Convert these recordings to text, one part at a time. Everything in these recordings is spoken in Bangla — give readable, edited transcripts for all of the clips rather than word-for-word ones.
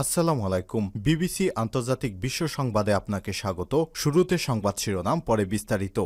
আসসালামু আলাইকুম। বিবিসি আন্তর্জাতিক বিশ্ব সংবাদে আপনাকে স্বাগত। শুরুতে সংবাদ শিরোনাম, পরে বিস্তারিত।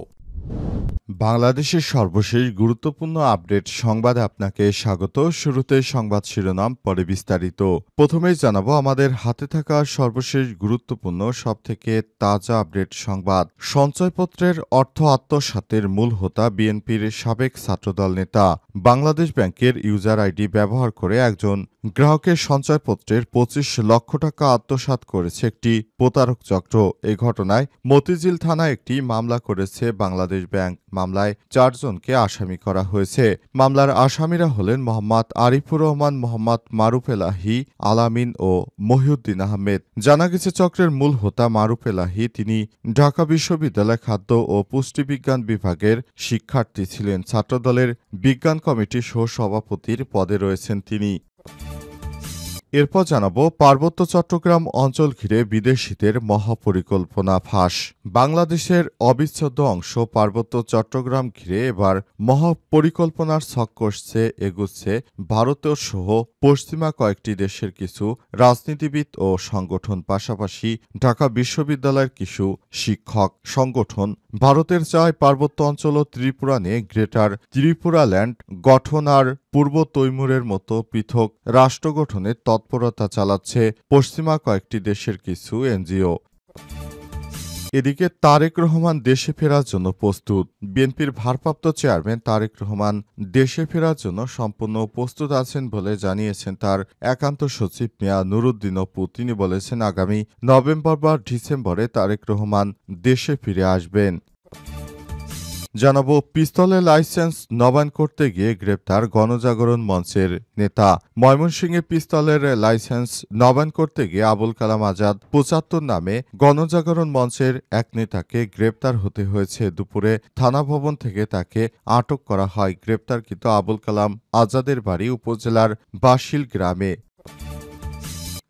বাংলাদেশের সর্বশেষ গুরুত্বপূর্ণ আপডেট সংবাদে আপনাকে স্বাগত। শুরুতে সংবাদ শিরোনাম, পরে বিস্তারিত। প্রথমেই জানাবো আমাদের হাতে থাকা সর্বশেষ গুরুত্বপূর্ণ সবথেকে তাজা আপডেট সংবাদ। সঞ্চয়পত্রের অর্থ আত্মসাতের মূল হোতা বিএনপির সাবেক ছাত্রদল নেতা। বাংলাদেশ ব্যাংকের ইউজার আইডি ব্যবহার করে একজন গ্রাহকের সঞ্চয়পত্রের ২৫ লক্ষ টাকা আত্মসাৎ করেছে একটি প্রতারক চক্র। এই ঘটনায় মতিঝিল থানায় একটি মামলা করেছে বাংলাদেশ ব্যাংক। মামলায় ৪ জনকে আসামি করা হয়েছে। মামলার আসামিরা হলেন মোহাম্মদ আরিফুর রহমান, মোহাম্মদ মারুফ এলাহি, আলামিন ও মহিউদ্দিন আহমেদ। জানা গেছে চক্রের মূল হোতা মারুফ এলাহি তিনি ঢাকা বিশ্ববিদ্যালয় খাদ্য ও পুষ্টিবিজ্ঞান বিভাগের শিক্ষার্থী ছিলেন। ছাত্রদলের বিজ্ঞান কমিটির সহ-সভাপতির পদে রয়েছেন তিনি। এরপর জানাবো পার্বত্য চট্টগ্রাম অঞ্চল ঘিরে বিদেশিদের মহাপরিকল্পনা ফাঁস। বাংলাদেশের অবিচ্ছেদ্য অংশ পার্বত্য চট্টগ্রাম ঘিরে এবার মহাপরিকল্পনার ছক কষছে এগুচ্ছে ভারতীয় সহ পশ্চিমা কয়েকটি দেশের কিছু রাজনীতিবিদ ও সংগঠন, পাশাপাশি ঢাকা বিশ্ববিদ্যালয়ের কিছু শিক্ষক সংগঠন। ভারতের চায় পার্বত্য অঞ্চল ও ত্রিপুরা নিয়ে গ্রেটার ত্রিপুরাল্যান্ড গঠন আর পূর্ব তৈমুরের মতো পৃথক রাষ্ট্র গঠনের তৎপরতা চালাচ্ছে পশ্চিমা কয়েকটি দেশের কিছু এনজিও। এদিকে তারেক রহমান দেশে ফেরার জন্য প্রস্তুত। বিএনপির ভারপ্রাপ্ত চেয়ারম্যান তারেক রহমান দেশে ফেরার জন্য সম্পূর্ণ প্রস্তুত আছেন বলে জানিয়েছেন তার একান্ত সচিব মিয়া নুরুদ্দিন অপু। তিনি বলেছেন, আগামী নভেম্বর বা ডিসেম্বরে তারেক রহমান দেশে ফিরে আসবেন। জানাবো পিস্তলের লাইসেন্স নবায়ন করতে গিয়ে গ্রেপ্তার গণজাগরণ মঞ্চের নেতা। ময়মনসিংহে পিস্তলের লাইসেন্স নবায়ন করতে গিয়ে আবুল কালাম আজাদ ৭৫ নামে গণজাগরণ মঞ্চের এক নেতাকে গ্রেপ্তার হতে হয়েছে। দুপুরে থানা ভবন থেকে তাকে আটক করা হয়। গ্রেপ্তারকৃত আবুল কালাম আজাদের বাড়ি উপজেলার বাসিল গ্রামে।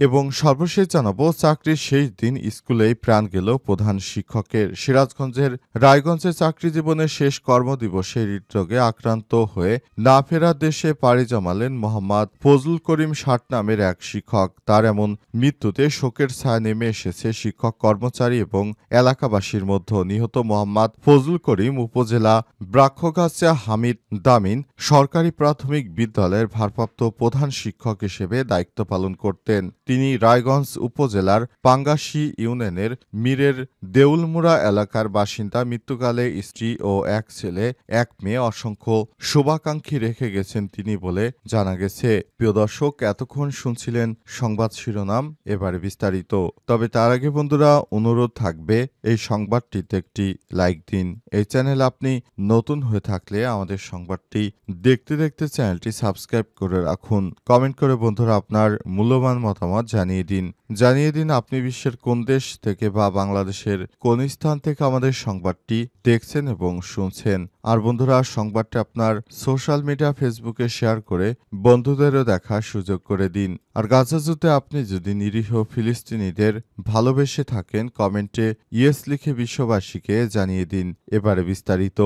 এবং সর্বশেষ জানাবো চাকরির শেষ দিন স্কুলেই প্রাণ গেল প্রধান শিক্ষকের। সিরাজগঞ্জের রায়গঞ্জে চাকরি জীবনের শেষ কর্মদিবসে হৃদরোগে আক্রান্ত হয়ে না ফেরার দেশে পাড়ি জমালেন মোহাম্মদ ফজলুল করিম ৬০ নামের এক শিক্ষক। তার এমন মৃত্যুতে শোকের ছায়া নেমে এসেছে শিক্ষক, কর্মচারী এবং এলাকাবাসীর মধ্যে। নিহত মোহাম্মদ ফজলুল করিম উপজেলা ব্রাক্ষগাছা হামিদ দামিন সরকারি প্রাথমিক বিদ্যালয়ের ভারপ্রাপ্ত প্রধান শিক্ষক হিসেবে দায়িত্ব পালন করতেন। তিনি রায়গঞ্জ উপজেলার পাঙ্গাশী ইউনিয়নের মীরের দেউলমুড়া এলাকার বাসিন্দা। মৃত্যুকালে স্ত্রী ও এক ছেলে, এক মেয়ে, অসংখ্য শুভাকাঙ্ক্ষী রেখে গেছেন তিনি বলে জানা গেছে। প্রিয় দর্শক, এতক্ষণ শুনছিলেন সংবাদ শিরোনাম, এবারে বিস্তারিত। তবে তার আগে বন্ধুরা, অনুরোধ থাকবে এই সংবাদটিতে একটি লাইক দিন। এই চ্যানেল আপনি নতুন হয়ে থাকলে আমাদের সংবাদটি দেখতে দেখতে চ্যানেলটি সাবস্ক্রাইব করে রাখুন। কমেন্ট করে বন্ধুরা আপনার মূল্যবান মতামত জানিয়ে দিন আপনি বিশ্বের কোন দেশ থেকে বা বাংলাদেশের কোন স্থান থেকে আমাদের সংবাদটি দেখছেন এবং শুনছেন। আর বন্ধুরা, সংবাদটি আপনার সোশ্যাল মিডিয়া ফেসবুকে শেয়ার করে বন্ধুদেরও দেখার সুযোগ করে দিন। আর গাজা যুদ্ধে আপনি যদি নিরীহ ফিলিস্তিনিদের ভালোবেসে থাকেন, কমেন্টে ইয়েস লিখে বিশ্ববাসীকে জানিয়ে দিন। এবারে বিস্তারিত।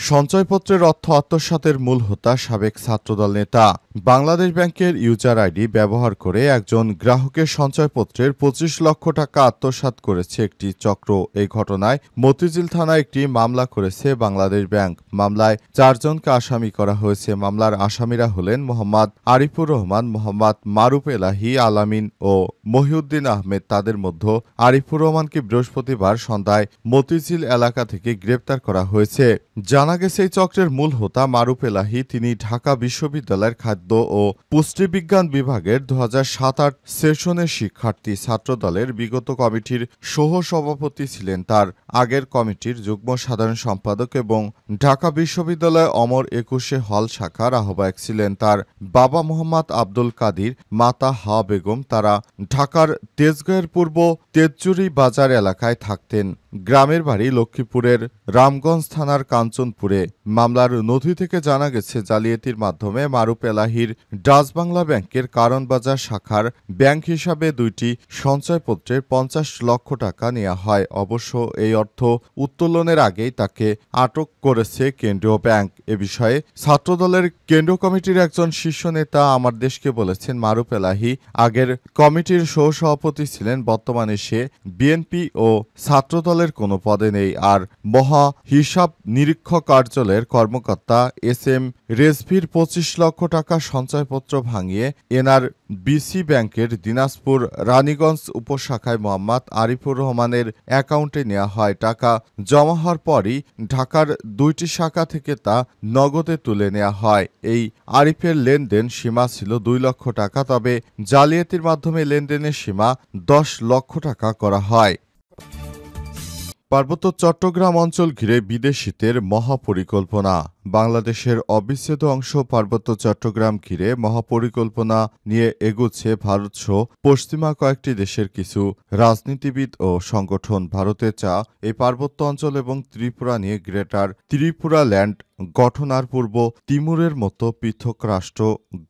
সঞ্চয়পত্রের অর্থ আত্মসাতের মূল হোতা সাবেক ছাত্রদল নেতা। বাংলাদেশ ব্যাংকের ইউজার আইডি ব্যবহার করে একজন গ্রাহকের সঞ্চয়পত্রের ২৫ লক্ষ টাকা আত্মসাৎ করেছে একটি চক্র। এই ঘটনায় মতিঝিল থানায় একটি মামলা করেছে বাংলাদেশ ব্যাংক। মামলায় ৪ জনকে আসামি করা হয়েছে। মামলার আসামিরা হলেন মোহাম্মদ আরিফুর রহমান, মোহাম্মদ মারুফ এলাহি, আলামিন ও মহিউদ্দিন আহমেদ। তাদের মধ্যে আরিফুর রহমানকে বৃহস্পতিবার সন্ধ্যায় মতিঝিল এলাকা থেকে গ্রেপ্তার করা হয়েছে। জানা গেছে এই চক্রের মূল হোতা মারুফ এলাহি তিনি ঢাকা বিশ্ববিদ্যালয়ের খাদ্য ও পুষ্টিবিজ্ঞান বিভাগের ২০০৭-৮ সেশনের শিক্ষার্থী। ছাত্রদলের বিগত কমিটির সহ-সভাপতি ছিলেন। তার আগের কমিটির যুগ্ম সাধারণ সম্পাদক এবং ঢাকা বিশ্ববিদ্যালয় অমর ২১ হল শাখার আহ্বায়ক ছিলেন। তার বাবা মোহাম্মদ আব্দুল কাদির, মাতা হাওয়া বেগম। তারা ঢাকার তেজগাঁয়ের পূর্ব তেজজুরি বাজার এলাকায় থাকতেন। গ্রামের বাড়ি লক্ষ্মীপুরের রামগঞ্জ থানার কাঞ্চন কাঞ্চনপুরে। মামলার নথি থেকে জানা গেছে, জালিয়াতির মাধ্যমে মারুফ এলাহীর ডাচ বাংলা ব্যাংকের কারণবাজার শাখার ব্যাংক হিসাবে 2টি সঞ্চয়পত্রের 50 লক্ষ টাকা নেওয়া হয়। অবশ্য এই অর্থ উত্তোলনের আগেই তাকে আটক করেছে কেন্দ্রীয় ব্যাংক। এ বিষয়ে ছাত্রদলের কেন্দ্রীয় কমিটির একজন শীর্ষ নেতা আমার দেশকে বলেছেন, মারুফ এলাহী আগের কমিটির সহসভাপতি ছিলেন, বর্তমানে সে বিএনপি ও ছাত্রদলের কোনো পদে নেই। আর মহা হিসাব নিরীক্ষক কার্যালয়ের কর্মকর্তা এস.এম. রেজভির 25 লক্ষ টাকা সঞ্চয়পত্র ভাঙিয়ে এনআরবিসি ব্যাংকের দিনাজপুর রানীগঞ্জ উপশাখায় মোহাম্মদ আরিফুর রহমানের অ্যাকাউন্টে নেওয়া হয়। টাকা জমা হওয়ার পরই ঢাকার 2টি শাখা থেকে তা নগদে তুলে নেওয়া হয়। এই আরিফের লেনদেন সীমা ছিল 2 লক্ষ টাকা, তবে জালিয়াতির মাধ্যমে লেনদেনের সীমা 10 লক্ষ টাকা করা হয়। পার্বত্য চট্টগ্রাম অঞ্চল ঘিরে বিদেশিদের মহাপরিকল্পনা। বাংলাদেশের অবিচ্ছেদ্য অংশ পার্বত্য চট্টগ্রাম ঘিরে মহাপরিকল্পনা নিয়ে এগুচ্ছে ভারতসহ পশ্চিমা কয়েকটি দেশের কিছু রাজনীতিবিদ ও সংগঠন। ভারতের এই পার্বত্য অঞ্চল এবং ত্রিপুরা নিয়ে গ্রেটার ত্রিপুরা ল্যান্ড গঠন আর পূর্ব তিমুরের মতো পৃথক রাষ্ট্র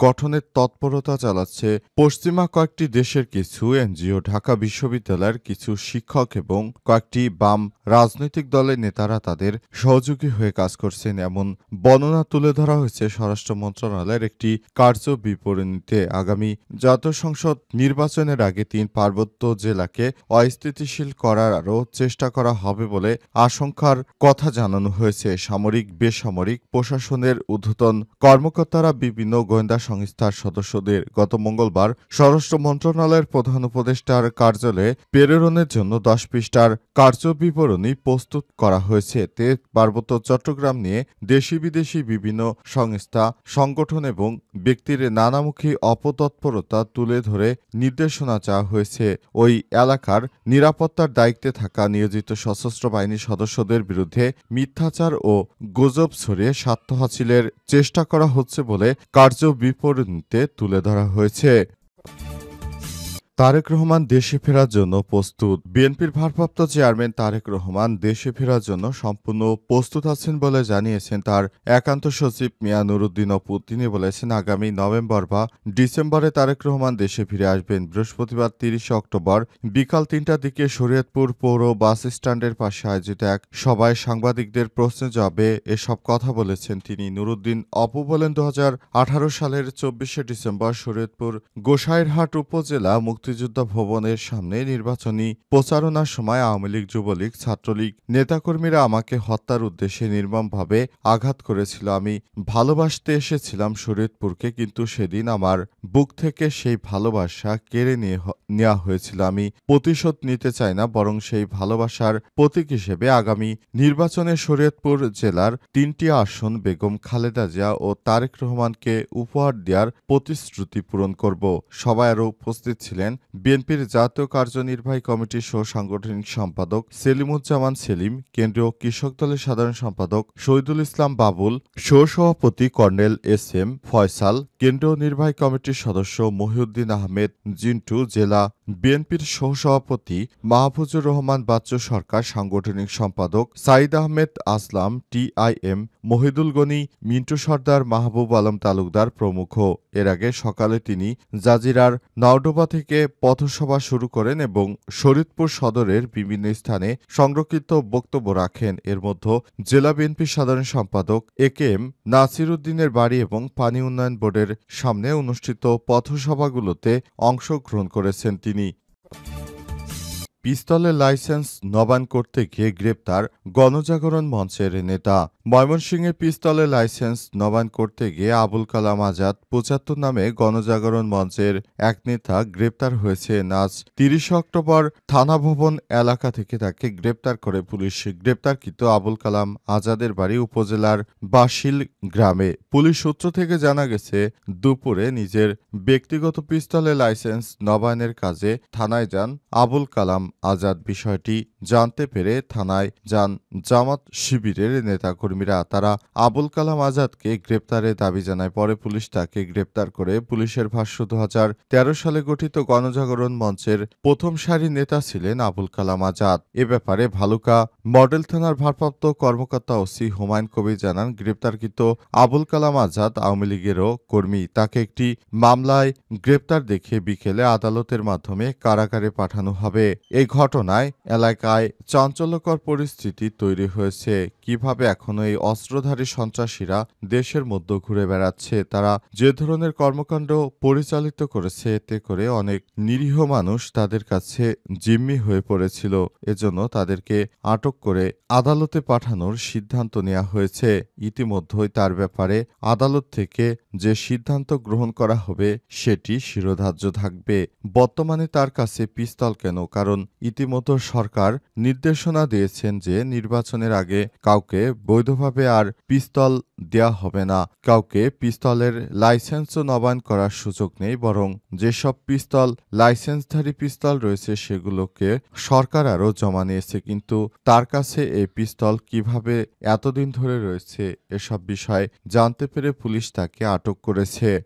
গঠনের তৎপরতা চালাচ্ছে পশ্চিমা কয়েকটি দেশের কিছু এনজিও। ঢাকা বিশ্ববিদ্যালয়ের কিছু শিক্ষক এবং কয়েকটি বাম রাজনৈতিক দলের নেতারা তাদের সহযোগী হয়ে কাজ করছেন, এমন বর্ণনা তুলে ধরা হয়েছে স্বরাষ্ট্র মন্ত্রণালয়ের একটি কার্য বিবরণীতে। আগামী জাতীয় সংসদ নির্বাচনের আগে 3 পার্বত্য জেলাকে অস্থিতিশীল করার আরও চেষ্টা করা হবে বলে আশঙ্কার কথা জানানো হয়েছে। সামরিক বেসামরিক প্রশাসনের ঊর্ধ্বতন কর্মকর্তারা বিভিন্ন গোয়েন্দা সংস্থার সদস্যদের গত মঙ্গলবার স্বরাষ্ট্র মন্ত্রণালয়ের প্রধান উপদেষ্টার কার্যালয়ে প্রেরণের জন্য 10 পৃষ্ঠার কার্য বিবরণী প্রস্তুত করা হয়েছে। এতে পার্বত্য চট্টগ্রাম নিয়ে দেশি বিদেশি বিভিন্ন সংস্থা, সংগঠন এবং ব্যক্তির নানামুখী অপতৎপরতা তুলে ধরে নির্দেশনা চাওয়া হয়েছে। ওই এলাকার নিরাপত্তার দায়িত্বে থাকা নিয়োজিত সশস্ত্র বাহিনীর সদস্যদের বিরুদ্ধে মিথ্যাচার ও গুজব ছড়িয়ে স্বার্থ হাসিলের চেষ্টা করা হচ্ছে বলে কার্য বিবরণীতে তুলে ধরা হয়েছে। তারেক রহমান দেশে ফেরার জন্য প্রস্তুত। বিএনপির ভারপ্রাপ্ত চেয়ারম্যান তারেক রহমান দেশে ফেরার জন্য সম্পূর্ণ প্রস্তুত আছেন বলে জানিয়েছেন তার একান্ত সচিব মিয়া নুরুদ্দিন অপু। তিনি বলেছেন, আগামী নভেম্বর বা ডিসেম্বরে তারেক রহমান দেশে ফিরে আসবেন। বৃহস্পতিবার 30 অক্টোবর বিকাল 3টার দিকে শরীয়তপুর পৌর বাস স্ট্যান্ডের পাশে আয়োজিত এক সভায় সাংবাদিকদের প্রশ্নের জবাবে এসব কথা বলেছেন তিনি। নুরুদ্দিন অপু বলেন, 2018 সালের 24শে ডিসেম্বর শরীয়তপুর গোসাইরহাট উপজেলা মুক্তিযোদ্ধা ভবনের সামনে নির্বাচনী প্রচারণার সময় আওয়ামী লীগ, যুবলীগ, ছাত্রলীগ নেতাকর্মীরা আমাকে হত্যার উদ্দেশ্যে নির্মমভাবে আঘাত করেছিল। আমি ভালোবাসতে এসেছিলাম শরীয়তপুরকে, কিন্তু সেদিন আমার বুক থেকে সেই ভালোবাসা কেড়ে নেওয়া হয়েছিল। আমি প্রতিশোধ নিতে চাই না, বরং সেই ভালোবাসার প্রতীক হিসেবে আগামী নির্বাচনে শরীয়তপুর জেলার 3টি আসন বেগম খালেদা জিয়া ও তারেক রহমানকে উপহার দেওয়ার প্রতিশ্রুতি পূরণ করব। সবাই আরও উপস্থিত ছিলেন বিএনপির জাতীয় কার্যনির্বাহী কমিটির সহ সাংগঠনিক সম্পাদক সেলিমুজ্জামান সেলিম, কেন্দ্রীয় কৃষক দলের সাধারণ সম্পাদক শহীদুল ইসলাম বাবুল, সহসভাপতি কর্নেল এস.এম. ফয়সাল, কেন্দ্রীয় নির্বাহী কমিটির সদস্য মহিউদ্দিন আহমেদ জিন্টু, জেলা বিএনপির সহসভাপতি মাহফুজুর রহমান বাচ্চু সরকার, সাংগঠনিক সম্পাদক সাইদ আহমেদ আসলাম, টিআইএম মহিদুল গনি, মিন্টু সর্দার, মাহবুব আলম তালুকদার প্রমুখ। এর আগে সকালে তিনি জাজিরার নাওডোবা থেকে পথসভা শুরু করেন এবং শরীয়তপুর সদরের বিভিন্ন স্থানে সংরক্ষিত বক্তব্য রাখেন। এর মধ্যে জেলা বিএনপির সাধারণ সম্পাদক এ.কে.এম. নাসির উদ্দিনের বাড়ি এবং পানি উন্নয়ন বোর্ডের সামনে অনুষ্ঠিত পথসভাগুলোতে অংশগ্রহণ করেছেন তিনি। পিস্তলের লাইসেন্স নবায়ন করতে গিয়ে গ্রেপ্তার গণজাগরণ মঞ্চের নেতা। ময়মনসিংহে পিস্তলের লাইসেন্স নবায়ন করতে গিয়ে আবুল কালাম আজাদ 75 নামে গণজাগরণ মঞ্চের এক নেতা গ্রেপ্তার হয়েছে। আজ 30 অক্টোবর থানা ভবন এলাকা থেকে তাকে গ্রেপ্তার করে পুলিশ। গ্রেপ্তারকৃত আবুল কালাম আজাদের বাড়ি উপজেলার বাসিল গ্রামে। পুলিশ সূত্র থেকে জানা গেছে, দুপুরে নিজের ব্যক্তিগত পিস্তলের লাইসেন্স নবায়নের কাজে থানায় যান আবুল কালাম আজাদ। বিষয়টি জানতে পেরে থানায় যান জামাত শিবিরের নেতাকর্মীরা। তারা আবুল কালাম আজাদকে গ্রেপ্তারের দাবি জানায়। পরে পুলিশ তাকে গ্রেপ্তার করে। পুলিশের ভাষ্য, 2013 সালে গঠিত গণজাগরণ মঞ্চের প্রথম সারির নেতা ছিলেন আবুল কালাম আজাদ। এ ব্যাপারে ভালুকা মডেল থানার ভারপ্রাপ্ত কর্মকর্তা ওসি হুমায়ুন কবির জানান, গ্রেপ্তারকৃত আবুল কালাম আজাদ আওয়ামী লীগেরও কর্মী। তাকে একটি মামলায় গ্রেপ্তার দেখে বিকেলে আদালতের মাধ্যমে কারাগারে পাঠানো হবে। এই ঘটনায় এলাকায় চাঞ্চল্যকর পরিস্থিতি তৈরি হয়েছে। কিভাবে এখনো এই অস্ত্রধারী সন্ত্রাসীরা দেশের মধ্যে ঘুরে বেড়াচ্ছে, তারা যে ধরনের কর্মকাণ্ড পরিচালিত করেছে, এতে করে অনেক নিরীহ মানুষ তাদের কাছে জিম্মি হয়ে পড়েছিল। এজন্য তাদেরকে আটক করে আদালতে পাঠানোর সিদ্ধান্ত নেওয়া হয়েছে। ইতিমধ্যেই তার ব্যাপারে আদালত থেকে যে সিদ্ধান্ত গ্রহণ করা হবে সেটি শিরোধার্য থাকবে। বর্তমানে তার কাছে পিস্তল কেন? কারণ ইতিমধ্যে সরকার নির্দেশনা দিয়েছেন যে নির্বাচনের আগে কাউকে বৈধভাবে আর পিস্তল দেয়া হবে না। কাউকে পিস্তলের লাইসেন্সও নবায়ন করার সুযোগ নেই, বরং যেসব পিস্তল লাইসেন্সধারী পিস্তল রয়েছে সেগুলোকে সরকার আরও জমা নিয়েছে। কিন্তু তার কাছে এই পিস্তল কিভাবে এতদিন ধরে রয়েছে, এসব বিষয় জানতে পেরে পুলিশ তাকে আটক করেছে।